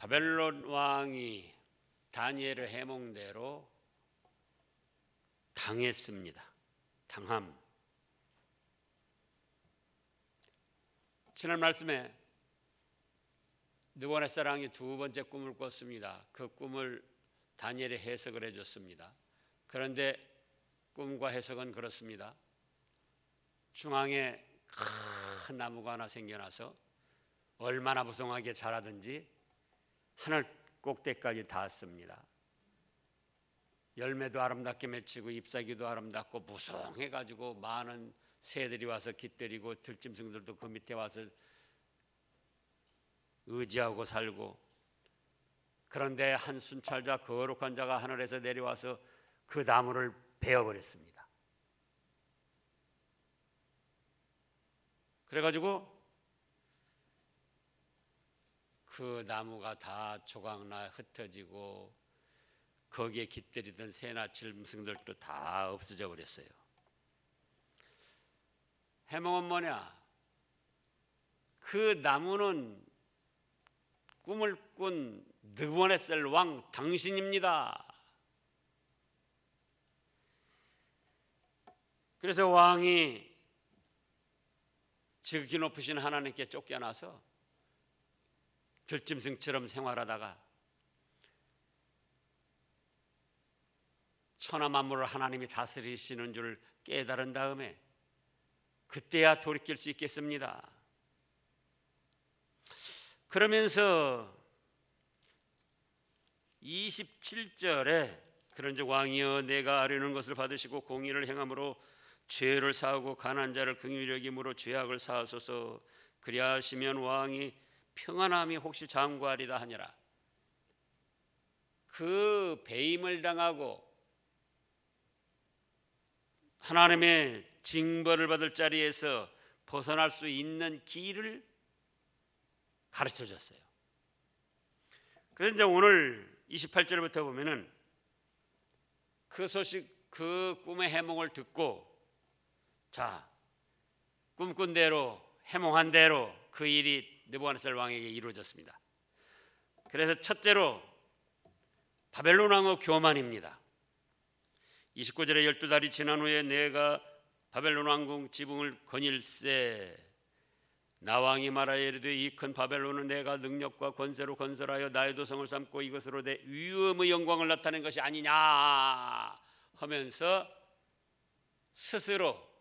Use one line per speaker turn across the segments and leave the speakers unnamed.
바벨론 왕이 다니엘의 해몽대로 당했습니다. 당함. 지난 말씀에 느부갓네살 왕이 두 번째 꿈을 꿨습니다. 그 꿈을 다니엘이 해석을 해줬습니다. 그런데 꿈과 해석은 그렇습니다. 중앙에 큰 나무가 하나 생겨나서 얼마나 무성하게 자라든지 하늘 꼭대기까지 닿았습니다. 열매도 아름답게 맺히고 잎사귀도 아름답고 무성해가지고 많은 새들이 와서 깃들이고 들짐승들도 그 밑에 와서 의지하고 살고, 그런데 한 순찰자 거룩한 자가 하늘에서 내려와서 그 나무를 베어버렸습니다. 그래가지고 그 나무가 다 조각나 흩어지고 거기에 깃들이던 새나 짐승들도 다 없어져 버렸어요. 해몽은 뭐냐? 그 나무는 꿈을 꾼 느부갓네살 왕 당신입니다. 그래서 왕이 지극히 높으신 하나님께 쫓겨나서 들짐승처럼 생활하다가 천하 만물을 하나님이 다스리시는 줄 깨달은 다음에 그때야 돌이킬 수 있겠습니다. 그러면서 27절에 그런즉 왕이여 내가 아뢰는 것을 받으시고 공의를 행함으로 죄를 사하고 가난한 자를 긍휼히 여김으로 죄악을 사하소서. 그리하시면 왕이 평안함이 혹시 장구하리다 하니라. 그 배임을 당하고 하나님의 징벌을 받을 자리에서 벗어날 수 있는 길을 가르쳐 줬어요. 그래서 이제 오늘 28절부터 보면은 그 소식, 그 꿈의 해몽을 듣고 자, 꿈꾼 대로 해몽한 대로 그 일이 느부갓네살 왕에게 이루어졌습니다. 그래서 첫째로 바벨론 왕의 교만입니다. 29절에 12달이 지난 후에 내가 바벨론 왕궁 지붕을 거닐세 나 왕이 말하여 이르되 이 큰 바벨론은 내가 능력과 권세로 건설하여 나의 도성을 삼고 이것으로 내 위엄의 영광을 나타낸 것이 아니냐 하면서 스스로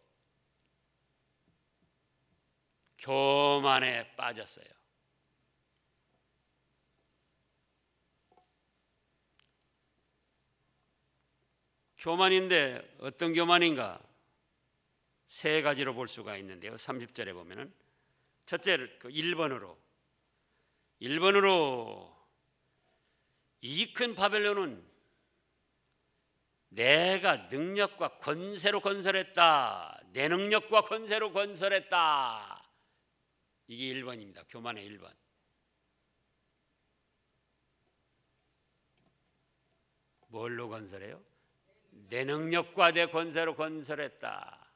교만에 빠졌어요. 교만인데 어떤 교만인가? 세 가지로 볼 수가 있는데요. 30절에 보면은 첫째를 1번으로 이 큰 바벨론은 내가 능력과 권세로 건설했다. 내 능력과 권세로 건설했다. 이게 1번입니다. 교만의 1번. 뭘로 건설해요? 내 능력과 내 권세로 건설했다.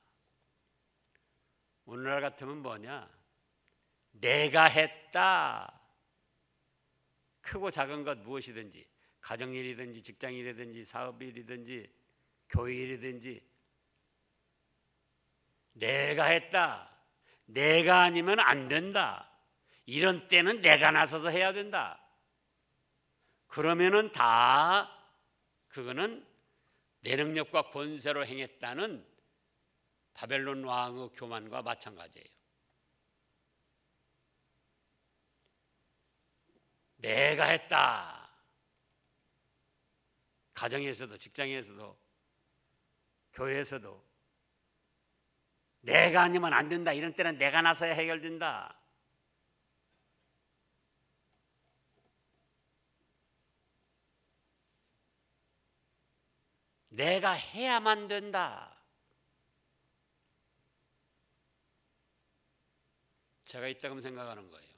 오늘날 같으면 뭐냐? 내가 했다. 크고 작은 것 무엇이든지, 가정일이든지 직장일이든지 사업일이든지 교회일이든지 내가 했다. 내가 아니면 안 된다. 이런 때는 내가 나서서 해야 된다. 그러면은 다 그거는 내 능력과 권세로 행했다는 바벨론 왕의 교만과 마찬가지예요. 내가 했다. 가정에서도 직장에서도 교회에서도 내가 아니면 안 된다. 이런 때는 내가 나서야 해결된다. 내가 해야만 된다. 제가 이따금 생각하는 거예요.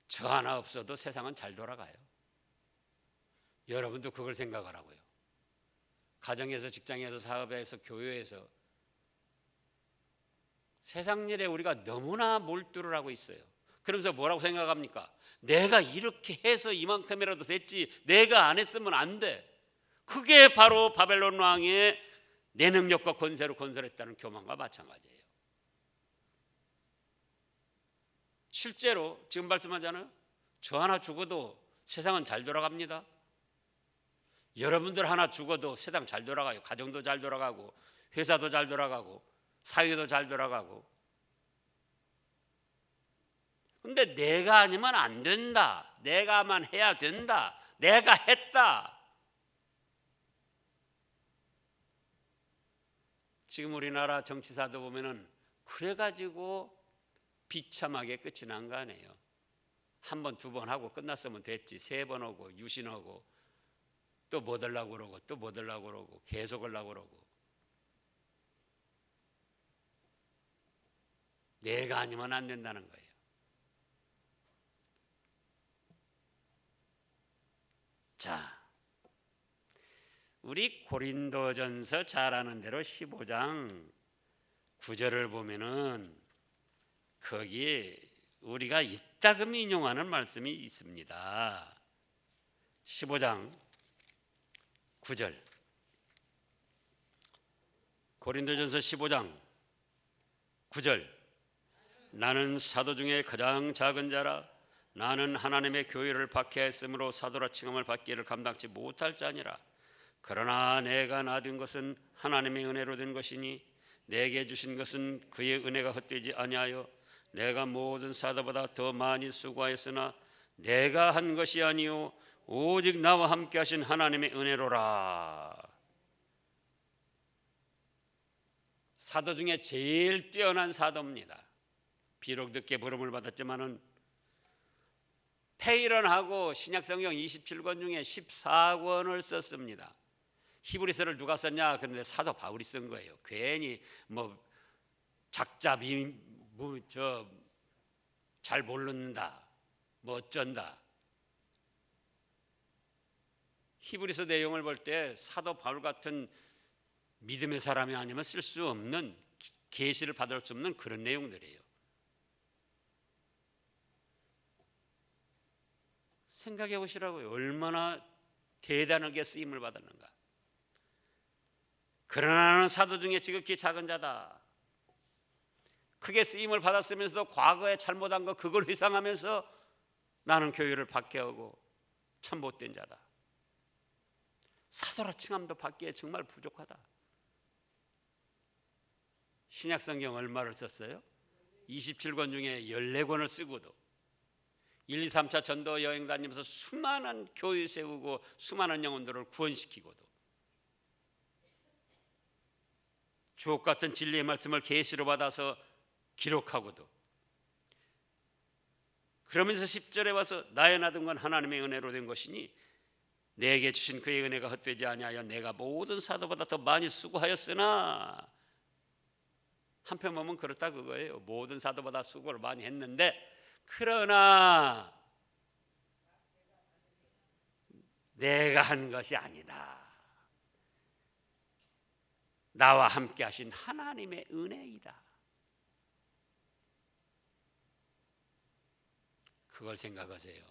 저 하나 없어도 세상은 잘 돌아가요. 여러분도 그걸 생각하라고요. 가정에서, 직장에서, 사업에서, 교회에서 세상 일에 우리가 너무나 몰두를 하고 있어요. 그러면서 뭐라고 생각합니까? 내가 이렇게 해서 이만큼이라도 됐지, 내가 안 했으면 안 돼. 그게 바로 바벨론 왕의 내 능력과 권세로 건설했다는 교만과 마찬가지예요. 실제로 지금 말씀하잖아요. 저 하나 죽어도 세상은 잘 돌아갑니다. 여러분들 하나 죽어도 세상 잘 돌아가요. 가정도 잘 돌아가고, 회사도 잘 돌아가고, 사회도 잘 돌아가고. 근데 내가 아니면 안 된다, 내가만 해야 된다, 내가 했다. 지금 우리나라 정치사도 보면은 그래가지고 비참하게 끝이 난 거 아니에요. 한 번, 두 번 하고 끝났으면 됐지, 세 번 오고 유신하고 또 뭐 달라고 그러고 또 뭐 달라고 그러고 계속 하려고 그러고. 내가 아니면 안 된다는 거예요. 자, 우리 고린도전서 잘 아는 대로 15장 9절을 보면은 거기에 우리가 이따금 인용하는 말씀이 있습니다. 15장 9절, 고린도전서 15장 9절. 나는 사도 중에 가장 작은 자라. 나는 하나님의 교회를 박해했으므로 사도라 칭함을 받기를 감당치 못할 자니라. 그러나 내가 나된 것은 하나님의 은혜로 된 것이니 내게 주신 것은 그의 은혜가 헛되지 아니하여 내가 모든 사도보다 더 많이 수고하였으나 내가 한 것이 아니요 오직 나와 함께 하신 하나님의 은혜로라. 사도 중에 제일 뛰어난 사도입니다. 비록 늦게 부름을 받았지만은 페이런하고 신약성경 27권 중에 14권을 썼습니다. 히브리서를 누가 썼냐? 그런데 사도 바울이 쓴 거예요. 괜히 뭐 작자 잘 모른다, 뭐 어쩐다. 히브리서 내용을 볼 때 사도 바울 같은 믿음의 사람이 아니면 쓸 수 없는, 계시를 받을 수 없는 그런 내용들이에요. 생각해 보시라고요. 얼마나 대단하게 쓰임을 받았는가. 그러나 나는 사도 중에 지극히 작은 자다. 크게 쓰임을 받았으면서도 과거에 잘못한 거 그걸 회상하면서 나는 교회를 박해하고 참 못된 자다. 사도라 칭함도 받기에 정말 부족하다. 신약성경 얼마를 썼어요? 27권 중에 14권을 쓰고도 1, 2, 3차 전도 여행 다니면서 수많은 교회 세우고 수많은 영혼들을 구원시키고도 주옥 같은 진리의 말씀을 계시로 받아서 기록하고도, 그러면서 10절에 와서 나의 나든 건 하나님의 은혜로 된 것이니 내게 주신 그의 은혜가 헛되지 아니하여 내가 모든 사도보다 더 많이 수고하였으나, 한편 보면 그렇다 그거예요. 모든 사도보다 수고를 많이 했는데 그러나 내가 한 것이 아니다. 나와 함께 하신 하나님의 은혜이다. 그걸 생각하세요.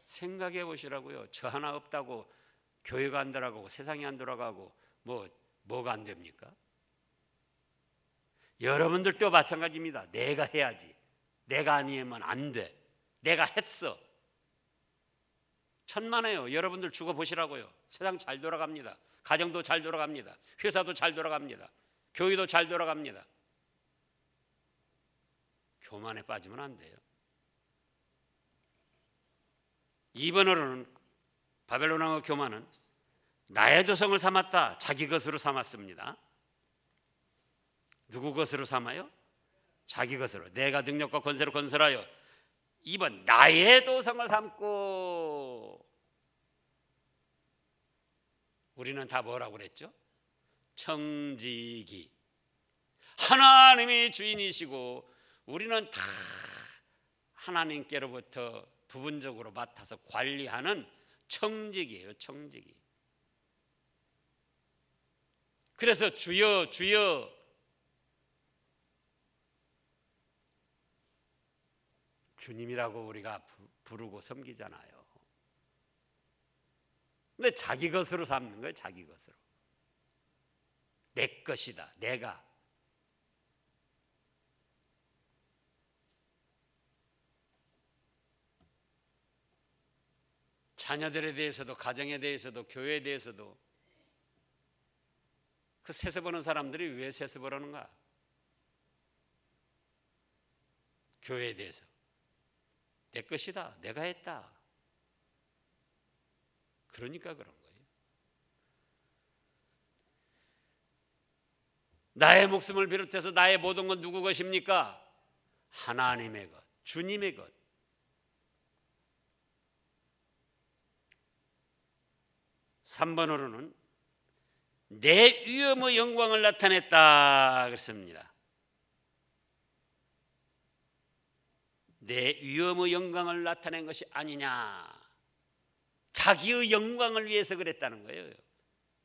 생각해 보시라고요. 저 하나 없다고 교회가 안 돌아가고 세상이 안 돌아가고 뭐가 안 됩니까? 여러분들도 마찬가지입니다. 내가 해야지, 내가 아니면 안 돼, 내가 했어. 천만에요. 여러분들 죽어 보시라고요. 세상 잘 돌아갑니다. 가정도 잘 돌아갑니다. 회사도 잘 돌아갑니다. 교회도 잘 돌아갑니다. 교만에 빠지면 안 돼요. 2번으로는 바벨론 왕의 교만은 나의 도성을 삼았다. 자기 것으로 삼았습니다. 누구 것으로 삼아요? 자기 것으로. 내가 능력과 권세로 건설하여. 2번 나의 도성을 삼고. 우리는 다 뭐라고 그랬죠? 청지기. 하나님이 주인이시고 우리는 다 하나님께로부터 부분적으로 맡아서 관리하는 청지기예요. 청지기. 그래서 주여 주여 주님이라고 우리가 부르고 섬기잖아요. 근데 자기 것으로 삼는 거예요. 자기 것으로. 내 것이다. 내가. 자녀들에 대해서도, 가정에 대해서도, 교회에 대해서도 그 세습보는 사람들이 왜 세습보는가? 교회에 대해서 내 것이다, 내가 했다. 그러니까 그런 거예요. 나의 목숨을 비롯해서 나의 모든 건 누구 것입니까? 하나님의 것, 주님의 것. (3번으로는) 내 위엄의 영광을 나타냈다 그랬습니다. 내 위엄의 영광을 나타낸 것이 아니냐. 자기의 영광을 위해서 그랬다는 거예요.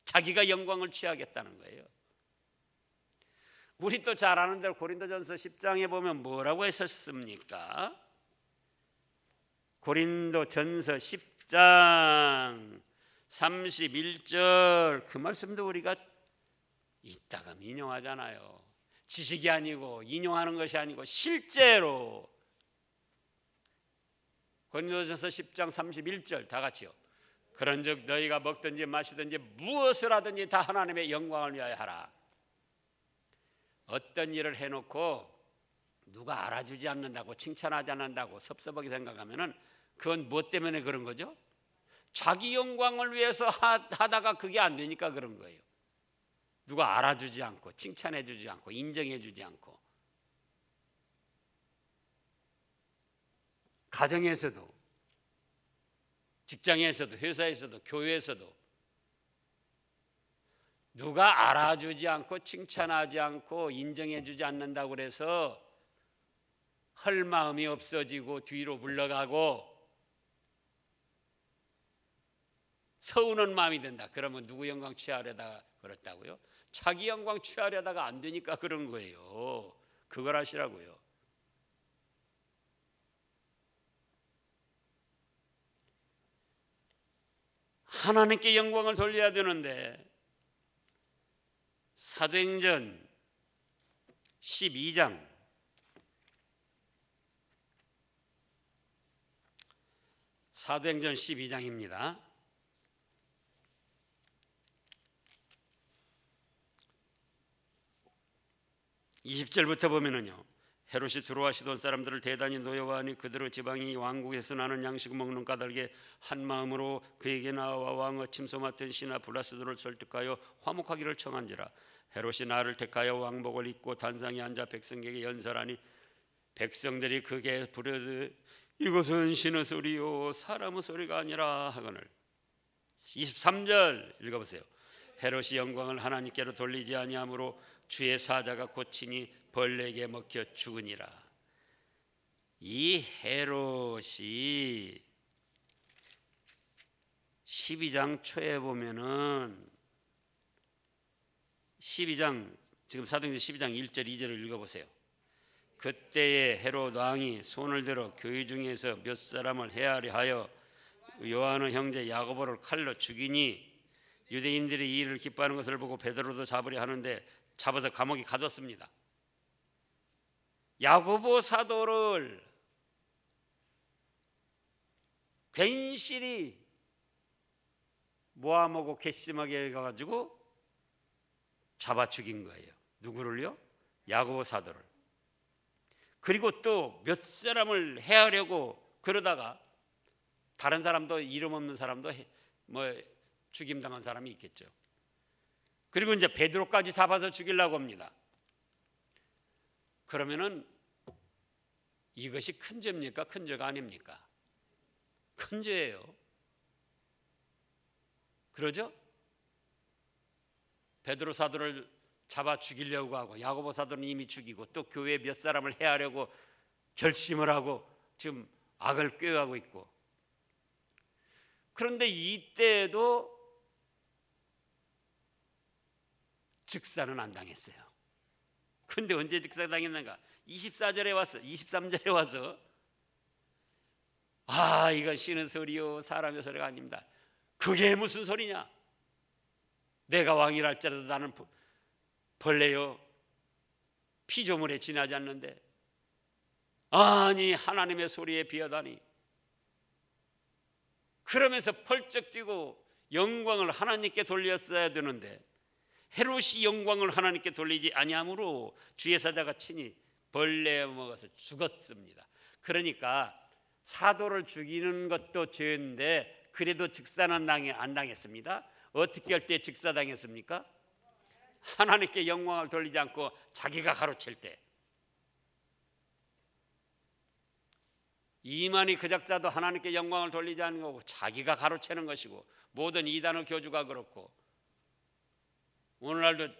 자기가 영광을 취하겠다는 거예요. 우리 또 잘 아는 대로 고린도전서 10장에 보면 뭐라고 했었습니까? 고린도전서 10장 31절 그 말씀도 우리가 이따가 인용하잖아요. 지식이 아니고 인용하는 것이 아니고 실제로 고린도전서 10장 31절 다 같이요. 그런즉 너희가 먹든지 마시든지 무엇을 하든지 다 하나님의 영광을 위하여 하라. 어떤 일을 해놓고 누가 알아주지 않는다고 칭찬하지 않는다고 섭섭하게 생각하면은 그건 무엇 때문에 그런 거죠? 자기 영광을 위해서 하다가 그게 안 되니까 그런 거예요. 누가 알아주지 않고 칭찬해주지 않고 인정해주지 않고. 가정에서도 직장에서도 회사에서도 교회에서도 누가 알아주지 않고 칭찬하지 않고 인정해주지 않는다고 그래서 할 마음이 없어지고 뒤로 물러가고 서우는 마음이 된다. 그러면 누구 영광 취하려다가 그렇다고요? 자기 영광 취하려다가 안 되니까 그런 거예요. 그걸 하시라고요. 하나님께 영광을 돌려야 되는데 사도행전 12장 12장입니다. 20절부터 보면은요. 헤롯이 두로와 시돈 사람들을 대단히 노여워하니 그들의 지방이 왕국에서 나는 양식을 먹는 까닭에 한 마음으로 그에게 나와 왕의 침소 맡은 시나 블라스도를 설득하여 화목하기를 청한지라. 헤롯이 나를 택하여 왕복을 입고 단상에 앉아 백성에게 연설하니 백성들이 그게 부르되 이것은 신의 소리요 사람의 소리가 아니라 하거늘. 23절 읽어보세요. 헤롯이 영광을 하나님께로 돌리지 아니하므로 주의 사자가 고치니 벌레에게 먹혀 죽으니라. 이 헤롯이 12장 초에 보면은 12장 지금 사도행전 12장 1절 2절을 읽어보세요. 그때에 헤롯 왕이 손을 들어 교회 중에서 몇 사람을 헤아려 하여 요한의 형제 야고보를 칼로 죽이니 유대인들이 이 일을 기뻐하는 것을 보고 베드로도 잡으려 하는데 잡아서 감옥에 가뒀습니다. 야고보 사도를 괜시리 모함하고 괘씸하게 해가지고 잡아 죽인 거예요. 누구를요? 야고보 사도를. 그리고 또 몇 사람을 해하려고 그러다가 다른 사람도 이름 없는 사람도 죽임당한 사람이 있겠죠. 그리고 이제 베드로까지 잡아서 죽이려고 합니다. 그러면은 이것이 큰 죄입니까? 큰 죄가 아닙니까? 큰 죄예요. 그러죠? 베드로 사도를 잡아 죽이려고 하고 야고보 사도는 이미 죽이고 또 교회 몇 사람을 해하려고 결심을 하고 지금 악을 꾀하고 있고. 그런데 이때에도 즉사는 안 당했어요. 근데 언제 즉사당했는가? 24절에 와서 23절에 와서 아, 이건 신의 소리요 사람의 소리가 아닙니다. 그게 무슨 소리냐? 내가 왕이랄지라도 나는 벌레요 피조물에 지나지 않는데, 아니 하나님의 소리에 비하다니. 그러면서 펄쩍 뛰고 영광을 하나님께 돌렸어야 되는데 헤롯이 영광을 하나님께 돌리지 아니하므로 주의 사자가 친히 벌레에 먹어서 죽었습니다. 그러니까 사도를 죽이는 것도 죄인데 그래도 직사는 안 당했습니다. 어떻게 할 때 직사당했습니까? 하나님께 영광을 돌리지 않고 자기가 가로챌 때. 이만희 그 작자도 하나님께 영광을 돌리지 않는 거고 자기가 가로채는 것이고, 모든 이단의 교주가 그렇고, 오늘날도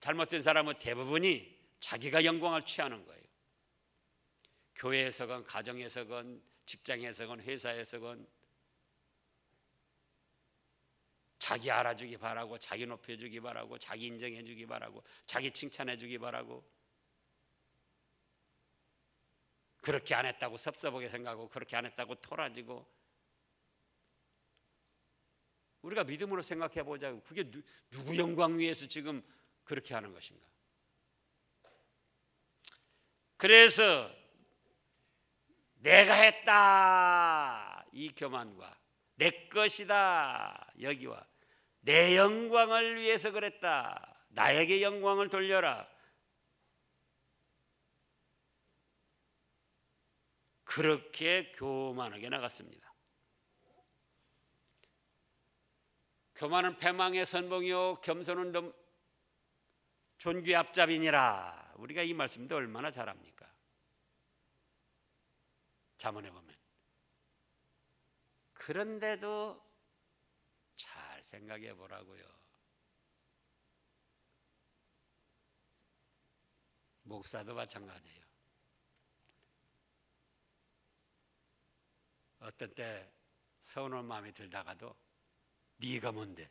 잘못된 사람은 대부분이 자기가 영광을 취하는 거예요. 교회에서건 가정에서건 직장에서건 회사에서건 자기 알아주기 바라고, 자기 높여주기 바라고, 자기 인정해주기 바라고, 자기 칭찬해주기 바라고, 그렇게 안 했다고 섭섭하게 생각하고, 그렇게 안 했다고 토라지고. 우리가 믿음으로 생각해 보자고. 그게 누구 영광 위해서 지금 그렇게 하는 것인가? 그래서 내가 했다 이 교만과 내 것이다 여기와 내 영광을 위해서 그랬다, 나에게 영광을 돌려라, 그렇게 교만하게 나갔습니다. 교만은 패망의 선봉이요 겸손은 존귀의 앞잡이니라. 우리가 이 말씀도 얼마나 잘 압니까? 잠언에 보면. 그런데도 잘 생각해 보라고요. 목사도 마찬가지예요. 어떤 때 서운한 마음이 들다가도 네가 뭔데?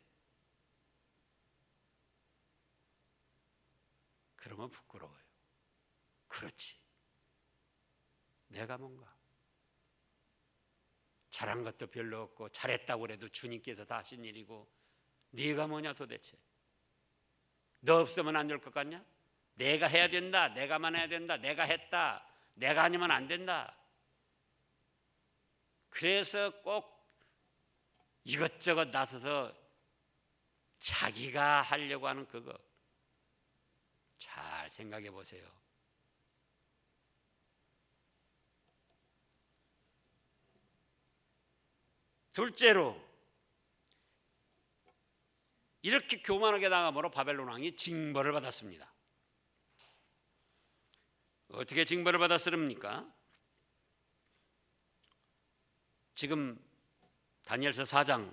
그러면 부끄러워요. 그렇지, 내가 뭔가 잘한 것도 별로 없고 잘했다고 해도 주님께서 다 하신 일이고, 네가 뭐냐 도대체? 너 없으면 안 될 것 같냐? 내가 해야 된다, 내가만 해야 된다, 내가 했다, 내가 아니면 안 된다. 그래서 꼭 이것저것 나서서 자기가 하려고 하는 그거 잘 생각해 보세요. 둘째로, 이렇게 교만하게 나감으로 바벨론 왕이 징벌을 받았습니다. 어떻게 징벌을 받았습니까? 지금 다니엘서 4장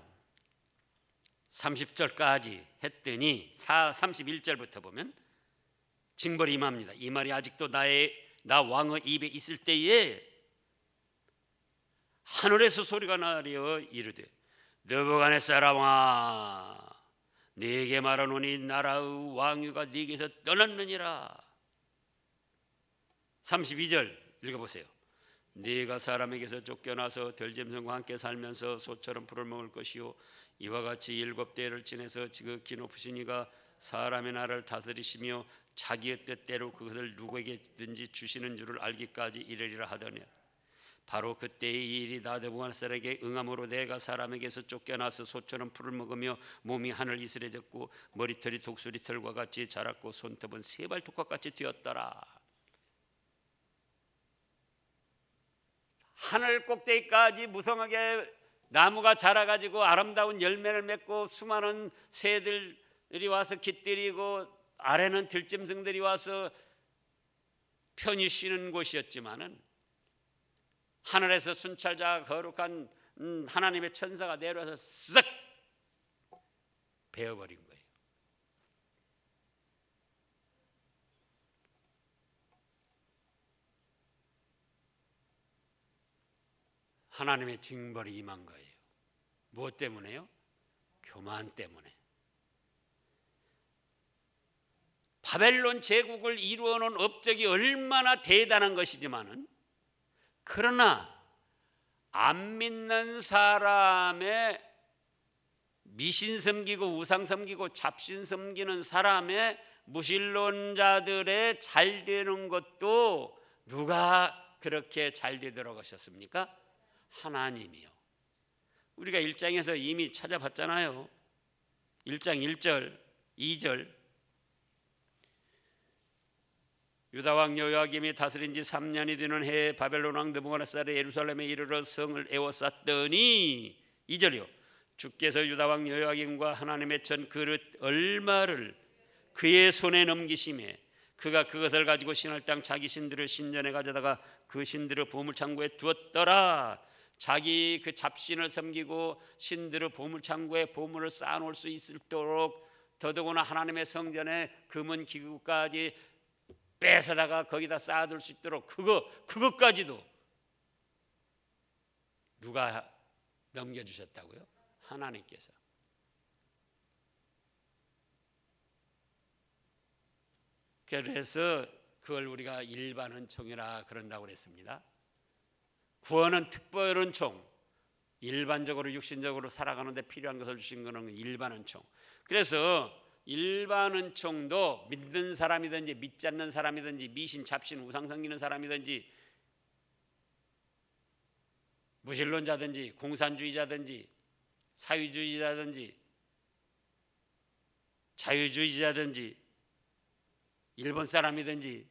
30절까지 했더니 31절부터 보면 징벌이 임합니다. 이 말이 아직도 나 왕의 입에 있을 때에 하늘에서 소리가 나려 이르되, 느부갓네살 왕아, 네게 말하노니 나라의 왕위가 네게서 떠났느니라. 32절 읽어보세요. 네가 사람에게서 쫓겨나서 들짐승과 함께 살면서 소처럼 풀을 먹을 것이요, 이와 같이 7대를 지내서 지극히 높으신 이가 사람의 나라를 다스리시며 자기의 뜻대로 그것을 누구에게든지 주시는 줄을 알기까지 이르리라 하더니, 바로 그때의 이 일이 느부갓네살에게 응함으로 내가 사람에게서 쫓겨나서 소처럼 풀을 먹으며 몸이 하늘 이슬해졌고 머리털이 독수리털과 같이 자랐고 손톱은 세발톱과 같이 되었더라. 하늘 꼭대기까지 무성하게 나무가 자라가지고 아름다운 열매를 맺고 수많은 새들이 와서 깃들이고 아래는 들짐승들이 와서 편히 쉬는 곳이었지만은, 하늘에서 순찰자 거룩한 하나님의 천사가 내려와서 쓱 베어버린 거예요. 하나님의 징벌이 임한 거예요. 무엇 때문에요? 교만 때문에. 바벨론 제국을 이루어놓은 업적이 얼마나 대단한 것이지만은, 그러나 안 믿는 사람의 미신 섬기고 우상 섬기고 잡신 섬기는 사람의 무신론자들의 잘 되는 것도 누가 그렇게 잘 되도록 하셨습니까? 하나님이요. 우리가 1장에서 이미 찾아봤잖아요. 1장 1절 2절 유다 왕 여호야김이 다스린 지 3년이 되는 해에 바벨론 왕 느부갓네살이 예루살렘에 이르러 성을 에워쌌더니 2절이요. 주께서 유다 왕 여호야김과 하나님의 전 그릇 얼마를 그의 손에 넘기심에 그가 그것을 가지고 신할 땅 자기 신들을 신전에 가져다가 그 신들을 보물창고에 두었더라. 자기 그 잡신을 섬기고 신들을 보물창고에 보물을 쌓아놓을 수 있도록 더더구나 하나님의 성전에 금은 기구까지 뺏어다가 거기다 쌓아둘 수 있도록 그것까지도 누가 넘겨주셨다고요? 하나님께서. 그래서 그걸 우리가 일반 은총이라 그런다고 그랬습니다. 구원은 특별 은총, 일반적으로 육신적으로 살아가는데 필요한 것을 주신 것은 일반 은총. 그래서 일반 은총도 믿는 사람이든지 믿지 않는 사람이든지 미신, 잡신, 우상 섬기는 사람이든지 무신론자든지 공산주의자든지 사유주의자든지 자유주의자든지 일본 사람이든지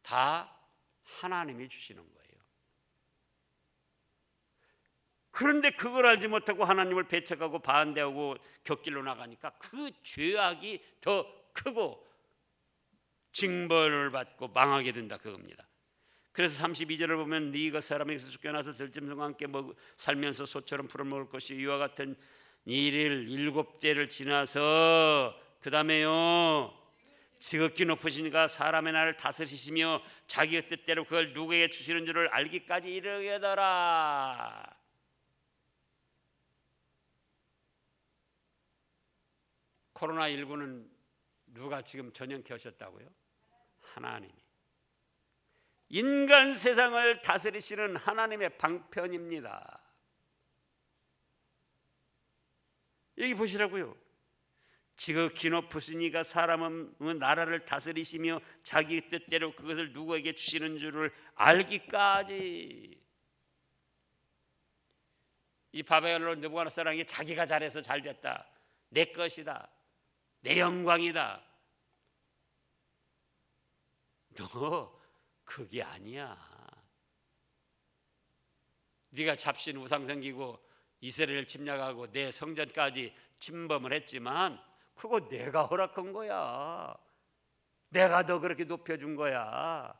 다 하나님이 주시는 거예요. 그런데 그걸 알지 못하고 하나님을 배척하고 반대하고 곁길로 나가니까 그 죄악이 더 크고 징벌을 받고 망하게 된다 그겁니다. 그래서 32절을 보면 네가 사람에게서 쫓겨나서 들짐승과 함께 살면서 소처럼 풀어먹을 것이 이와 같은 일을 7대를 지나서 그 다음에요 지극히 높으시니까 사람의 나를 다스리시며 자기의 뜻대로 그걸 누구에게 주시는 줄을 알기까지 이르게더라. 코로나19는 누가 지금 전염케 하셨다고요? 하나님이. 인간 세상을 다스리시는 하나님의 방편입니다. 여기 보시라고요. 지극히 높으시니가 사람은 나라를 다스리시며 자기 뜻대로 그것을 누구에게 주시는 줄을 알기까지. 이 바벨론 느부갓네살 왕이 자기가 잘해서 잘 됐다, 내 것이다, 내 영광이다. 너 그게 아니야. 네가 잡신 우상 섬기고 이스라엘 침략하고 내 성전까지 침범을 했지만 그거 내가 허락한 거야. 내가 너 그렇게 높여준 거야.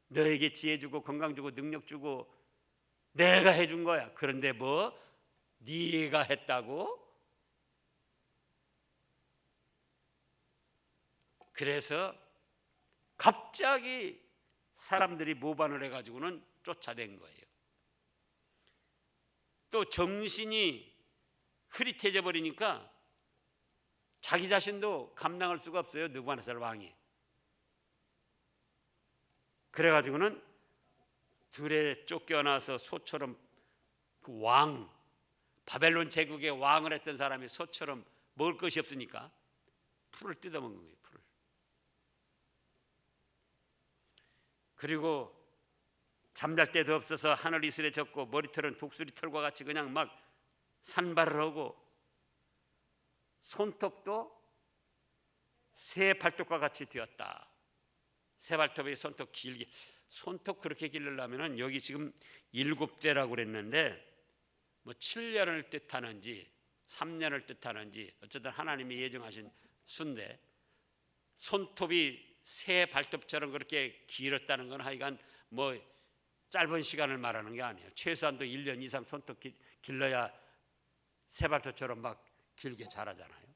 너에게 지혜 주고 건강 주고 능력 주고 내가 해준 거야. 그런데 뭐 네가 했다고? 그래서 갑자기 사람들이 모반을 해가지고는 쫓아낸 거예요. 또 정신이 흐릿해져 버리니까 자기 자신도 감당할 수가 없어요. 느부갓네살 왕이. 그래가지고는 들에 쫓겨나서 소처럼 그 왕, 바벨론 제국의 왕을 했던 사람이 소처럼 먹을 것이 없으니까 풀을 뜯어먹는 거예요. 풀을. 그리고 잠잘 데도 없어서 하늘 이슬에 젖고 머리털은 독수리 털과 같이 그냥 막 산발을 하고 손톱도 새 발톱과 같이 되었다. 새 발톱이 손톱 길게, 손톱 그렇게 기르려면은 여기 지금 7대라고 그랬는데 뭐 7년을 뜻하는지 3년을 뜻하는지 어쨌든 하나님이 예정하신 수인데 손톱이 새 발톱처럼 그렇게 길었다는 건 하여간 뭐 짧은 시간을 말하는 게 아니에요. 최소한도 1년 이상 손톱 길러야 새 발톱처럼 막 길게 자라잖아요.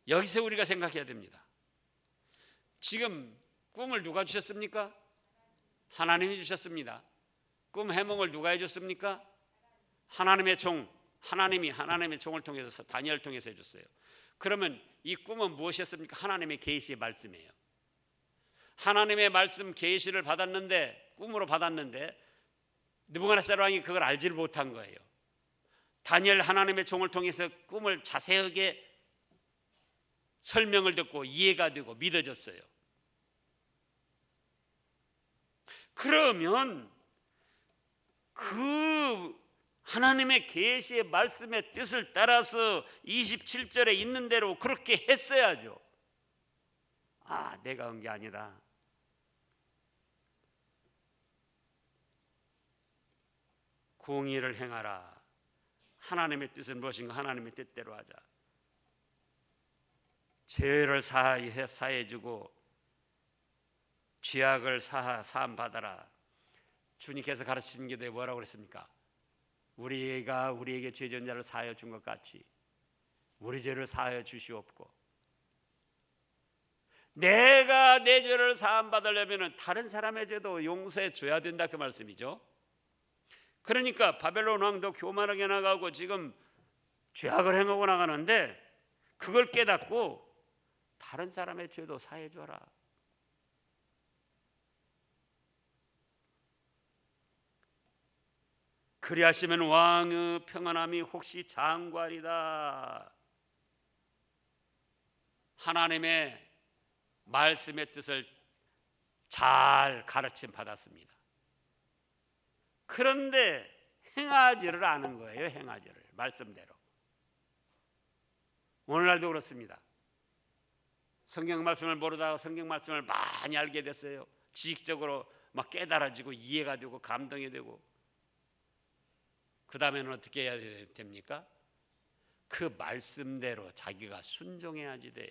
여기서 우리가 생각해야 됩니다. 지금 꿈을 누가 주셨습니까? 하나님이 주셨습니다. 꿈 해몽을 누가 해줬습니까? 하나님의 종, 하나님이 하나님의 종을 통해서 다니엘을 통해서 해줬어요. 그러면 이 꿈은 무엇이었습니까? 하나님의 계시의 말씀이에요. 하나님의 말씀 계시를 받았는데, 꿈으로 받았는데 느부갓네살 왕이 그걸 알지를 못한 거예요. 다니엘 하나님의 종을 통해서 꿈을 자세하게 설명을 듣고 이해가 되고 믿어졌어요. 그러면 그 하나님의 계시의 말씀의 뜻을 따라서 27절에 있는 대로 그렇게 했어야죠. 아, 내가 한 게 아니다. 공의를 행하라. 하나님의 뜻은 무엇인가? 하나님의 뜻대로 하자. 죄를 사해주고 죄악을 사함 받아라. 주님께서 가르치신 게 뭐라고 그랬습니까? 우리가 우리에게 죄 지은 자를 사하여 준 것 같이 우리 죄를 사하여 주시옵고, 내가 내 죄를 사함 받으려면 다른 사람의 죄도 용서해 줘야 된다, 그 말씀이죠. 그러니까 바벨론 왕도 교만하게 나가고 지금 죄악을 행하고 나가는데 그걸 깨닫고 다른 사람의 죄도 사해 줘라. 그리하시면 왕의 평안함이 혹시 장관이다. 하나님의 말씀의 뜻을 잘 가르침 받았습니다. 그런데 행하지를 않은 거예요. 행하지를 말씀대로. 오늘날도 그렇습니다. 성경 말씀을 모르다가 성경 말씀을 많이 알게 됐어요. 지식적으로 막 깨달아지고 이해가 되고 감동이 되고, 그 다음에는 어떻게 해야 됩니까? 그 말씀대로 자기가 순종해야지 돼요.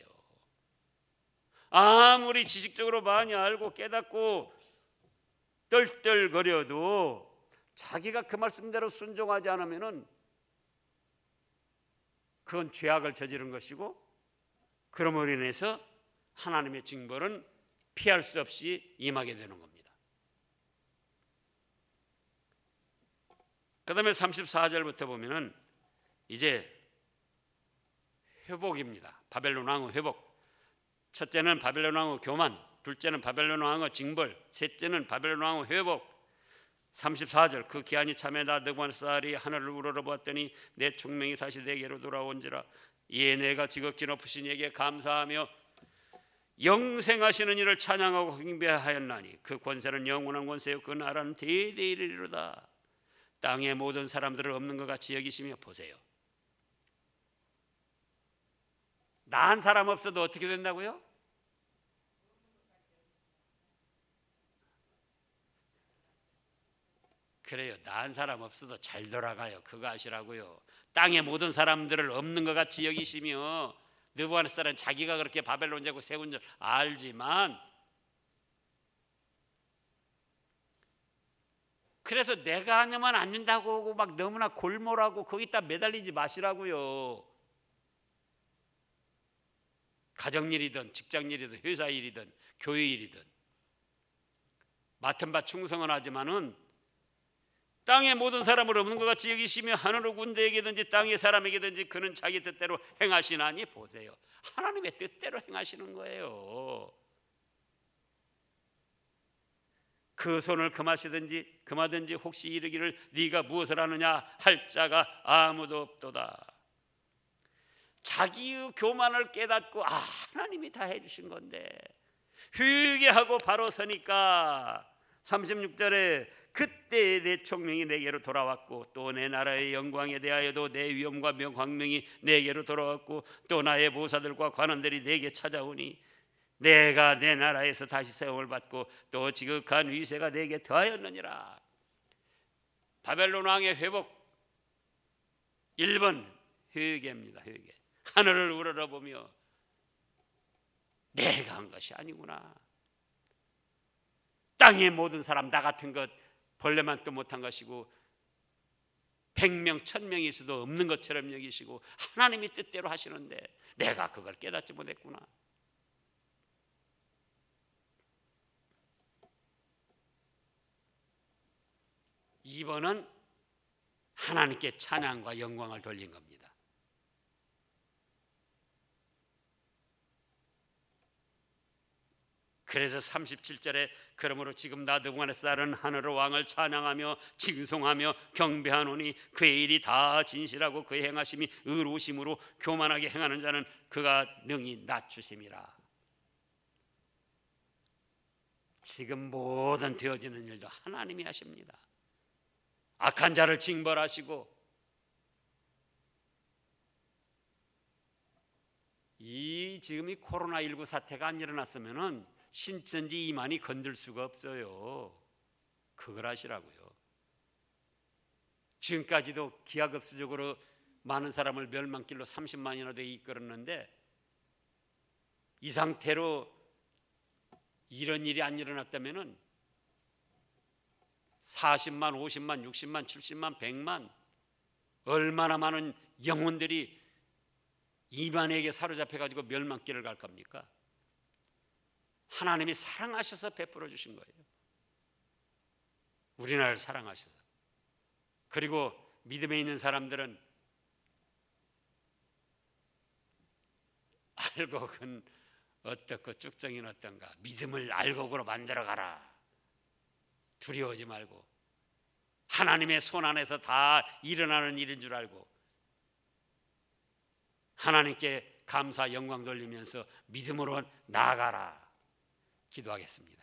아무리 지식적으로 많이 알고 깨닫고 떨떨거려도 자기가 그 말씀대로 순종하지 않으면은 그건 죄악을 저지른 것이고, 그러므로 인해서 하나님의 징벌은 피할 수 없이 임하게 되는 겁니다. 그 다음에 34절부터 보면은 이제 회복입니다. 바벨론 왕의 회복. 첫째는 바벨론 왕의 교만, 둘째는 바벨론 왕의 징벌, 셋째는 바벨론 왕의 회복. 34절, 그 기한이 참에다 느부갓네살이 하늘을 우러러보았더니 내 총명이 다시 내게로 돌아온지라. 이에 내가 지극히 높으신 이에게 감사하며 영생하시는 이를 찬양하고 경배하였나니 그 권세는 영원한 권세요 그 나라는 대대에 이르리로다. 땅의 모든 사람들을 없는 것 같이 여기시며, 보세요. 나은 사람 없어도 어떻게 된다고요? 그래요. 나은 사람 없어도 잘 돌아가요. 그거 아시라고요. 땅의 모든 사람들을 없는 것 같이 여기시며, 느부갓네살은 자기가 그렇게 바벨론 제국 세운 줄 알지만, 그래서 내가 하면 안 된다고 하고 막 너무나 골몰하고 거기다 매달리지 마시라고요. 가정일이든 직장일이든 회사일이든 교회일이든 맡은 바 충성은 하지만은 땅의 모든 사람을 없는 것 같이 여기시며 하늘의 군대에게든지 땅의 사람에게든지 그는 자기 뜻대로 행하시나니, 보세요. 하나님의 뜻대로 행하시는 거예요. 그 손을 금하든지 혹시 이르기를 네가 무엇을 하느냐 할 자가 아무도 없도다. 자기의 교만을 깨닫고 하나님이 다 해주신 건데 회개하고 바로 서니까 36절에 그때 내 총명이 내게로 돌아왔고 또 내 나라의 영광에 대하여도 내 위엄과 광명이 내게로 돌아왔고 또 나의 보사들과 관원들이 내게 찾아오니 내가 내 나라에서 다시 세움을 받고 또 지극한 위세가 내게 더하였느니라. 바벨론 왕의 회복 1번 회개입니다. 회개. 하늘을 우러러보며 내가 한 것이 아니구나. 땅의 모든 사람 나 같은 것 벌레만도 못한 것이고 100명 1000명이 있어도 없는 것처럼 여기시고 하나님이 뜻대로 하시는데 내가 그걸 깨닫지 못했구나. 이번은 하나님께 찬양과 영광을 돌린 겁니다. 그래서 37절에 그러므로 지금 나 느부갓네살은 하늘의 왕을 찬양하며 칭송하며 경배하노니 그의 일이 다 진실하고 그의 행하심이 의로우심으로 교만하게 행하는 자는 그가 능히 낮추심이라. 지금 모든 되어지는 일도 하나님이 하십니다. 악한 자를 징벌하시고 지금 이 코로나19 사태가 안 일어났으면은 신천지 이만희 건들 수가 없어요. 그걸 하시라고요. 지금까지도 기하급수적으로 많은 사람을 멸망길로 30만이나 돼 이끌었는데 이 상태로 이런 일이 안 일어났다면은 40만, 50만, 60만, 70만, 100만 얼마나 많은 영혼들이 이만에게 사로잡혀 가지고 멸망길을 갈 겁니까? 하나님이 사랑하셔서 베풀어 주신 거예요. 우리나라를 사랑하셔서. 그리고 믿음에 있는 사람들은 알곡은 어떻고 쭉정이는 어떤가, 믿음을 알곡으로 만들어 가라. 두려워하지 말고 하나님의 손 안에서 다 일어나는 일인 줄 알고 하나님께 감사 영광 돌리면서 믿음으로 나아가라. 기도하겠습니다.